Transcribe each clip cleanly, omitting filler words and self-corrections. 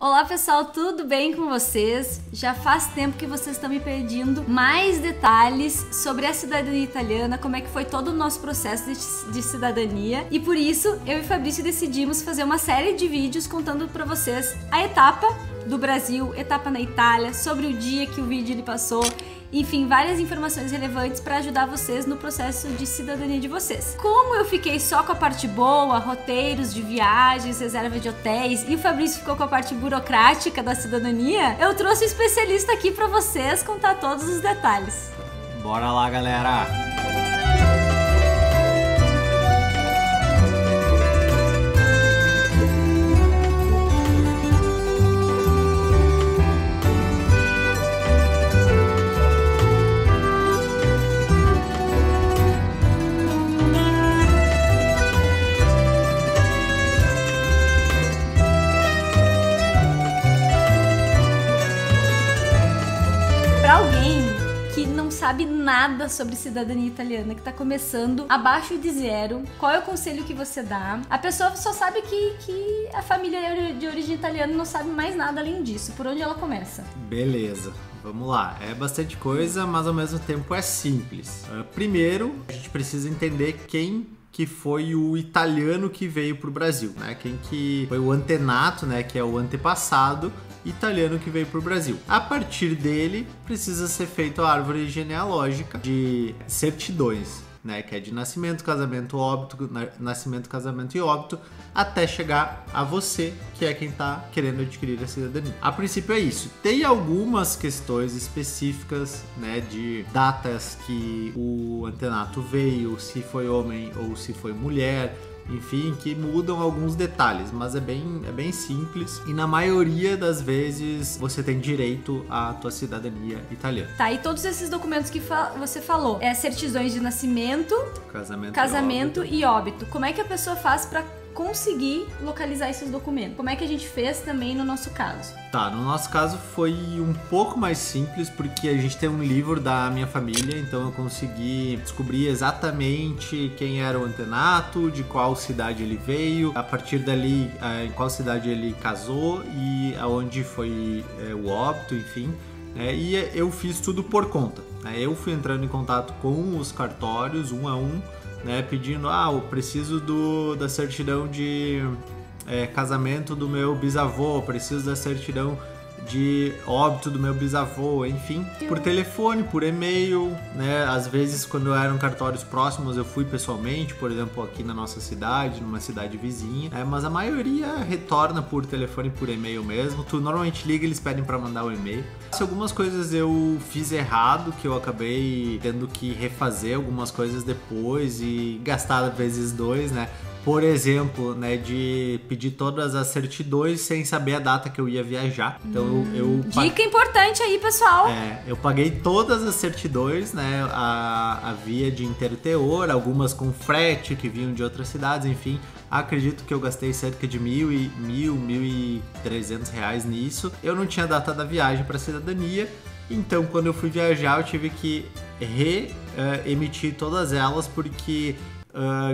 Olá pessoal, tudo bem com vocês? Já faz tempo que vocês estão me pedindo mais detalhes sobre a cidadania italiana, como é que foi todo o nosso processo de cidadania, e por isso eu e Fabrício decidimos fazer uma série de vídeos contando para vocês a etapa do Brasil, etapa na Itália, sobre o dia que o vídeo ele passou, enfim, várias informações relevantes para ajudar vocês no processo de cidadania de vocês. Como eu fiquei só com a parte boa, roteiros de viagens, reserva de hotéis, e o Fabrício ficou com a parte burocrática da cidadania, eu trouxe um especialista aqui para vocês contar todos os detalhes. Bora lá, galera! Para alguém que não sabe nada sobre cidadania italiana, que tá começando abaixo de zero, qual é o conselho que você dá? A pessoa só sabe que a família é de origem italiana e não sabe mais nada além disso. Por onde ela começa? Beleza, vamos lá. É bastante coisa, mas ao mesmo tempo é simples. Primeiro, a gente precisa entender quem que foi o italiano que veio para o Brasil, né? Quem que foi o antenato, né? Que é o antepassado italiano que veio para o Brasil. A partir dele, precisa ser feita a árvore genealógica de certidões, né? Que é de nascimento, casamento, óbito, nascimento, casamento e óbito, até chegar a você, que é quem está querendo adquirir a cidadania. A princípio é isso. Tem algumas questões específicas, né, de datas que o antenato veio, se foi homem ou se foi mulher, enfim, que mudam alguns detalhes, mas é bem simples e na maioria das vezes você tem direito à tua cidadania italiana. Tá, e todos esses documentos que você falou, certidões de nascimento, casamento e óbito. Como é que a pessoa faz para conseguir localizar esses documentos? Como é que a gente fez também no nosso caso? Tá, no nosso caso foi um pouco mais simples, porque a gente tem um livro da minha família, então eu consegui descobrir exatamente quem era o antenato, de qual cidade ele veio, a partir dali em qual cidade ele casou e aonde foi o óbito, enfim. E eu fiz tudo por conta. Eu fui entrando em contato com os cartórios, um a um, né, pedindo, eu preciso da certidão de casamento do meu bisavô, preciso da certidão de óbito do meu bisavô, enfim, por telefone, por e-mail, né? Às vezes, quando eram cartórios próximos, eu fui pessoalmente, por exemplo, aqui na nossa cidade, numa cidade vizinha, mas a maioria retorna por telefone e por e-mail mesmo. Tu normalmente liga, eles pedem para mandar o e-mail. Se algumas coisas eu fiz errado, que eu acabei tendo que refazer algumas coisas depois e gastar vezes 2, né? Por exemplo, né, de pedir todas as certidões sem saber a data que eu ia viajar. Então dica importante aí, pessoal. Eu paguei todas as certidões, né, a via de inteiro teor, algumas com frete que vinham de outras cidades, enfim. Acredito que eu gastei cerca de R$1.300 nisso. Eu não tinha data da viagem para cidadania, então quando eu fui viajar eu tive que reemitir todas elas porque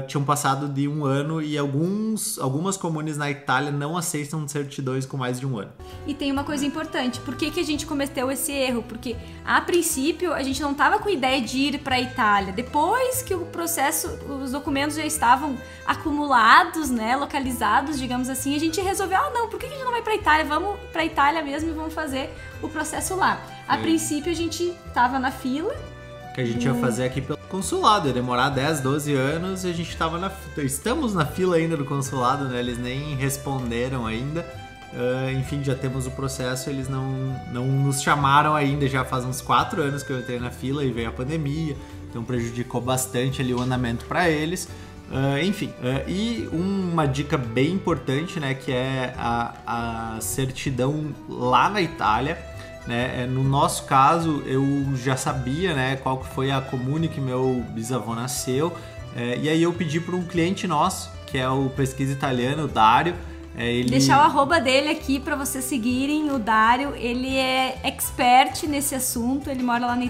tinham passado de 1 ano e algumas comunes na Itália não aceitam certidões com mais de 1 ano. E tem uma coisa importante, por que a gente cometeu esse erro? Porque a princípio a gente não estava com ideia de ir para a Itália. Depois que o processo, os documentos já estavam acumulados, né, localizados, digamos assim, a gente resolveu, não, por que a gente não vai para a Itália? Vamos para a Itália mesmo e vamos fazer o processo lá. A princípio a gente estava na fila, que a gente ia fazer aqui pelo consulado, ia demorar 10, 12 anos e a gente estamos na fila ainda do consulado, né? Eles nem responderam ainda. Enfim, já temos o processo, eles não nos chamaram ainda, já faz uns 4 anos que eu entrei na fila e veio a pandemia, então prejudicou bastante ali o andamento para eles. E uma dica bem importante, né, que é a certidão lá na Itália. Né? No nosso caso, eu já sabia, né, qual que foi a comune que meu bisavô nasceu, e aí eu pedi para um cliente nosso, que é o Pesquisa Italiana, o Dário. Deixar o arroba dele aqui para vocês seguirem. O Dário, ele é expert nesse assunto, ele mora lá na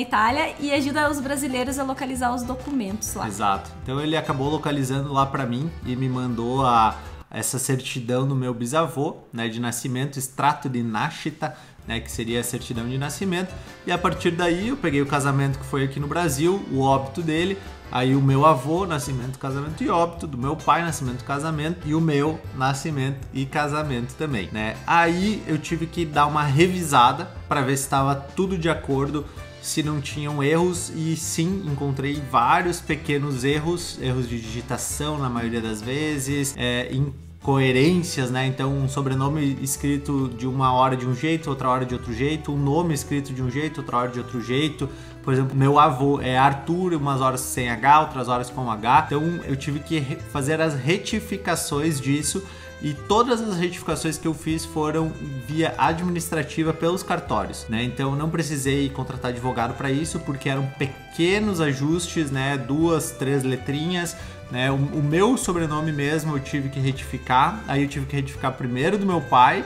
Itália e ajuda os brasileiros a localizar os documentos lá. Exato. Então ele acabou localizando lá para mim e me mandou a essa certidão do meu bisavô, né, de nascimento, extrato de nascita, né, que seria a certidão de nascimento, e a partir daí eu peguei o casamento que foi aqui no Brasil, o óbito dele, aí o meu avô, nascimento, casamento e óbito, do meu pai, nascimento, casamento, e o meu nascimento e casamento também, né? Aí eu tive que dar uma revisada para ver se estava tudo de acordo, se não tinham erros, e sim, encontrei vários pequenos erros de digitação na maioria das vezes, incoerências, né? Então um sobrenome escrito de uma hora de um jeito, outra hora de outro jeito, um nome escrito de um jeito, outra hora de outro jeito. Por exemplo, meu avô é Arthur, umas horas sem H, outras horas com H. Então eu tive que fazer as retificações disso, e todas as retificações que eu fiz foram via administrativa pelos cartórios, né? Então eu não precisei contratar advogado para isso, porque eram pequenos ajustes, né? 2, 3 letrinhas, né? O meu sobrenome mesmo eu tive que retificar, aí eu tive que retificar primeiro do meu pai,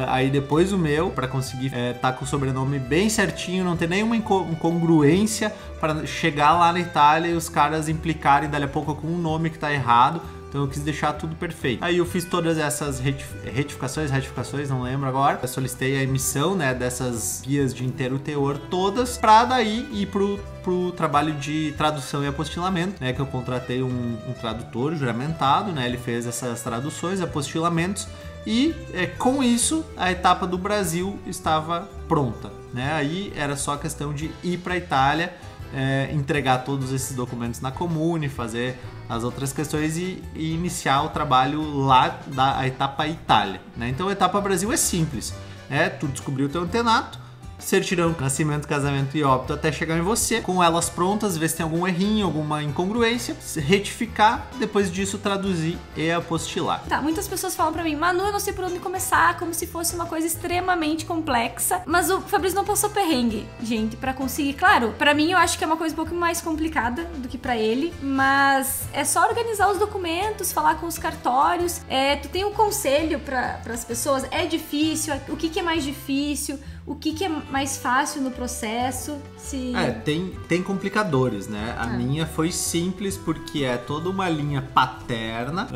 aí depois o meu, para conseguir tá com o sobrenome bem certinho, não ter nenhuma incongruência para chegar lá na Itália e os caras implicarem dali a pouco com um nome que tá errado. Então eu quis deixar tudo perfeito. Aí eu fiz todas essas retificações, não lembro agora. Eu solicitei a emissão, né, dessas guias de inteiro teor todas, para daí ir pro trabalho de tradução e apostilamento, né, que eu contratei um tradutor juramentado, né, ele fez essas traduções, apostilamentos, e com isso a etapa do Brasil estava pronta, né? Aí era só questão de ir para a Itália, entregar todos esses documentos na Comune, fazer as outras questões e iniciar o trabalho lá da etapa Itália, né? Então a etapa Brasil é simples, tu descobriu o teu antenato, certidão, nascimento, casamento e óbito até chegar em você, com elas prontas, ver se tem algum errinho, alguma incongruência, retificar, depois disso traduzir e apostilar. Tá, muitas pessoas falam pra mim, Manu, eu não sei por onde começar, como se fosse uma coisa extremamente complexa, mas o Fabrício não passou perrengue, gente, pra conseguir. Claro, pra mim eu acho que é uma coisa um pouco mais complicada do que pra ele, mas é só organizar os documentos, falar com os cartórios, tu tem um conselho pras pessoas, é difícil, o que é mais difícil, o que é mais fácil no processo? Tem complicadores, né? A minha foi simples porque é toda uma linha paterna,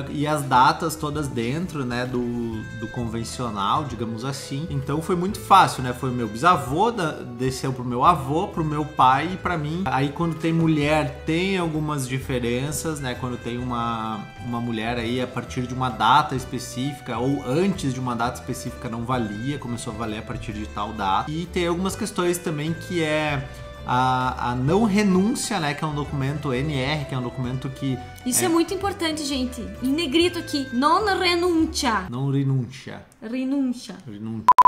e as datas todas dentro, né, do convencional, digamos assim. Então foi muito fácil, né? Foi o meu bisavô, desceu pro meu avô, pro meu pai e pra mim. Aí quando tem mulher tem algumas diferenças, né? Quando tem uma mulher aí a partir de uma data específica ou antes de uma data específica não valia, começou a valer a partir de tal data. E tem algumas questões também que é a não renúncia, né, que é um documento NR, que é um documento que... Isso é muito importante, gente. Em negrito aqui, non renuncia. Não renuncia. Renuncia.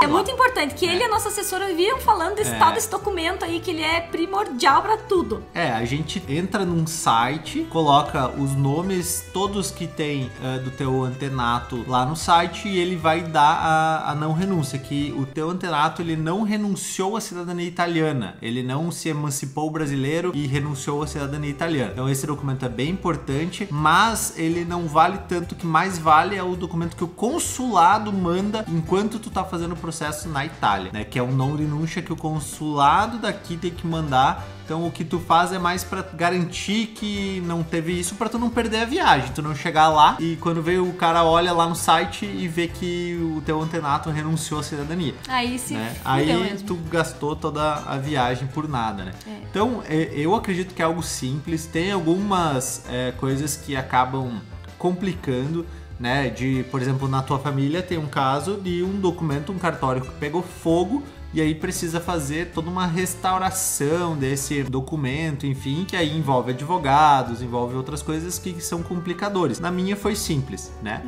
É muito importante, que ele e a nossa assessora viviam falando desse tal desse documento aí, que ele é primordial pra tudo. A gente entra num site, coloca os nomes todos que tem do teu antenato lá no site, e ele vai dar a não renúncia, que o teu antenato ele não renunciou à cidadania italiana, ele não se emancipou brasileiro e renunciou à cidadania italiana. Então esse documento é bem importante, mas ele não vale tanto, o que mais vale é o documento que o consulado manda enquanto tu tá fazendo o processo na Itália, né? Que é um não renúncia que o consulado daqui tem que mandar. Então o que tu faz é mais pra garantir que não teve isso, pra tu não perder a viagem, tu não chegar lá e quando veio o cara olha lá no site e vê que o teu antenato renunciou à cidadania. Aí sim, né? Aí tu gastou toda a viagem por nada, né? Então eu acredito que é algo simples, tem algumas coisas que acabam complicando, né? Por exemplo, na tua família tem um caso de um documento, um cartório que pegou fogo, e aí precisa fazer toda uma restauração desse documento, enfim, que aí envolve advogados, envolve outras coisas que são complicadores. Na minha foi simples, né?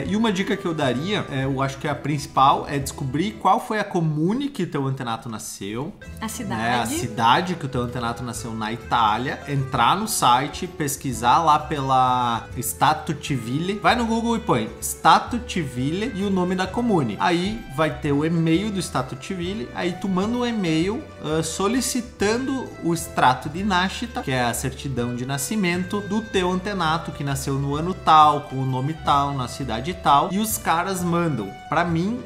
E uma dica que eu daria, eu acho que a principal é descobrir qual foi a comune que o teu antenato nasceu. A cidade. Né? A cidade que o teu antenato nasceu na Itália. Entrar no site, pesquisar lá pela Stato Civile. Vai no Google e põe Stato Civile e o nome da comune. Aí vai ter o e-mail do Stato Civile aí tu manda um e-mail solicitando o extrato de Nashta, que é a certidão de nascimento do teu antenato que nasceu no ano tal, com o nome tal, na cidade tal, e os caras mandam. Pra mim,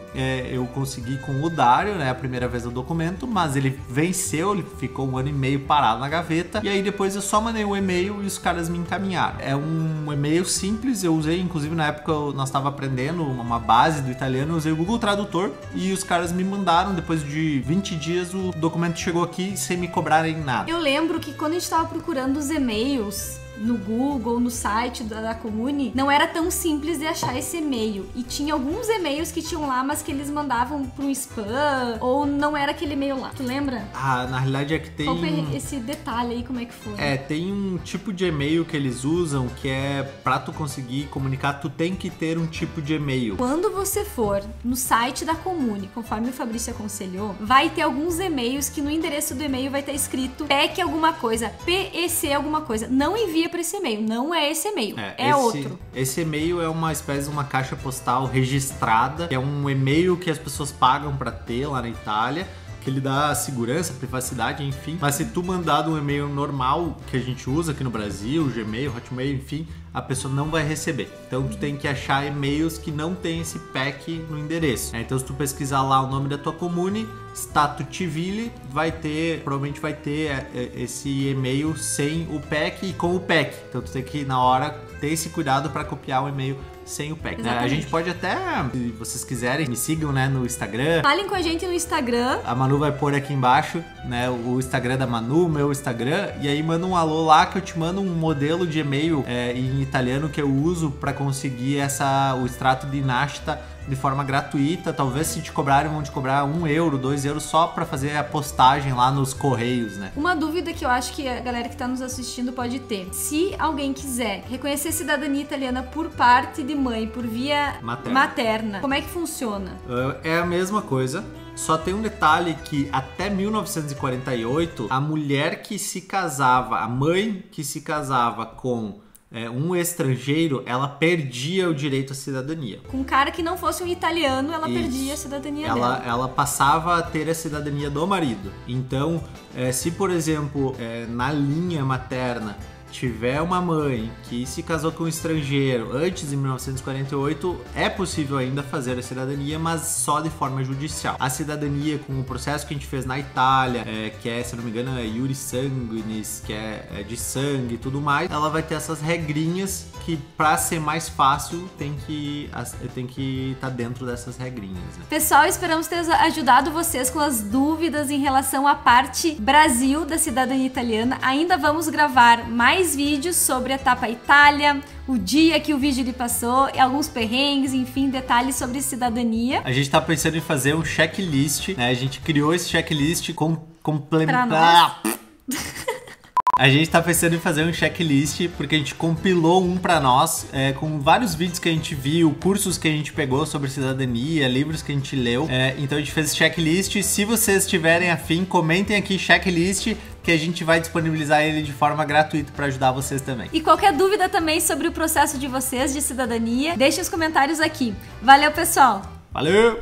eu consegui com o Dário, né, a primeira vez o documento, mas ele venceu, ele ficou 1 ano e meio parado na gaveta, e aí depois eu só mandei um e-mail e os caras me encaminharam. É um e-mail simples, eu usei, inclusive na época nós estava aprendendo uma base do italiano, eu usei o Google Tradutor e os caras me mandaram, depois de 20 dias o documento chegou aqui sem me cobrarem nada. Eu lembro que quando a gente tava procurando os e-mails no Google, no site da Comune, não era tão simples de achar esse e-mail. E tinha alguns e-mails que tinham lá, mas que eles mandavam pro spam, ou não era aquele e-mail lá. Tu lembra? Ah, na realidade é que tem... Qual foi esse detalhe aí, como é que foi? Tem um tipo de e-mail que eles usam que é pra tu conseguir comunicar, tu tem que ter um tipo de e-mail. Quando você for no site da Comune, conforme o Fabrício aconselhou, vai ter alguns e-mails que no endereço do e-mail vai estar escrito PEC alguma coisa, PEC alguma coisa. Não envia para esse e-mail, não é esse e-mail, outro. Esse e-mail é uma espécie de uma caixa postal registrada, que é um e-mail que as pessoas pagam para ter lá na Itália, que ele dá segurança, privacidade, enfim. Mas se tu mandar um e-mail normal que a gente usa aqui no Brasil, Gmail, Hotmail, enfim, a pessoa não vai receber. Então tu tem que achar e-mails que não tem esse PEC no endereço. Então se tu pesquisar lá o nome da tua comune, Stato Civile, provavelmente vai ter esse e-mail sem o PEC e com o PEC. Então tu tem que na hora ter esse cuidado para copiar o e-mail sem o PEC. A gente pode até, se vocês quiserem, me sigam, né, no Instagram. Falem com a gente no Instagram. A Manu vai pôr aqui embaixo, né, o Instagram da Manu, o meu Instagram, e aí manda um alô lá que eu te mando um modelo de e-mail em italiano que eu uso para conseguir o extrato de Nashta de forma gratuita. Talvez se te cobrarem, vão te cobrar 1 euro, 2 euros só pra fazer a postagem lá nos correios, né? Uma dúvida que eu acho que a galera que tá nos assistindo pode ter. Se alguém quiser reconhecer cidadania italiana por parte de mãe, por via materna, como é que funciona? É a mesma coisa. Só tem um detalhe que até 1948, a mulher que se casava, a mãe que se casava com um estrangeiro, ela perdia o direito à cidadania. Com um cara que não fosse um italiano, ela perdia a cidadania dela. Ela passava a ter a cidadania do marido. Então, se por exemplo, na linha materna, tiver uma mãe que se casou com um estrangeiro antes de 1948, é possível ainda fazer a cidadania, mas só de forma judicial. A cidadania com o processo que a gente fez na Itália, que se não me engano, é iuris sanguinis, que é de sangue e tudo mais, ela vai ter essas regrinhas que, pra ser mais fácil, tem que estar dentro dessas regrinhas, né? Pessoal, esperamos ter ajudado vocês com as dúvidas em relação à parte Brasil da cidadania italiana. Ainda vamos gravar mais vídeos sobre a etapa Itália, o dia que o vídeo lhe passou, alguns perrengues, enfim, detalhes sobre cidadania. A gente tá pensando em fazer um checklist, né? A gente criou esse checklist pra A gente tá pensando em fazer um checklist, porque a gente compilou um pra nós, com vários vídeos que a gente viu, cursos que a gente pegou sobre cidadania, livros que a gente leu. Então a gente fez esse checklist. Se vocês tiverem afim, comentem aqui checklist, que a gente vai disponibilizar ele de forma gratuita para ajudar vocês também. E qualquer dúvida também sobre o processo de vocês de cidadania, deixe os comentários aqui. Valeu, pessoal! Valeu!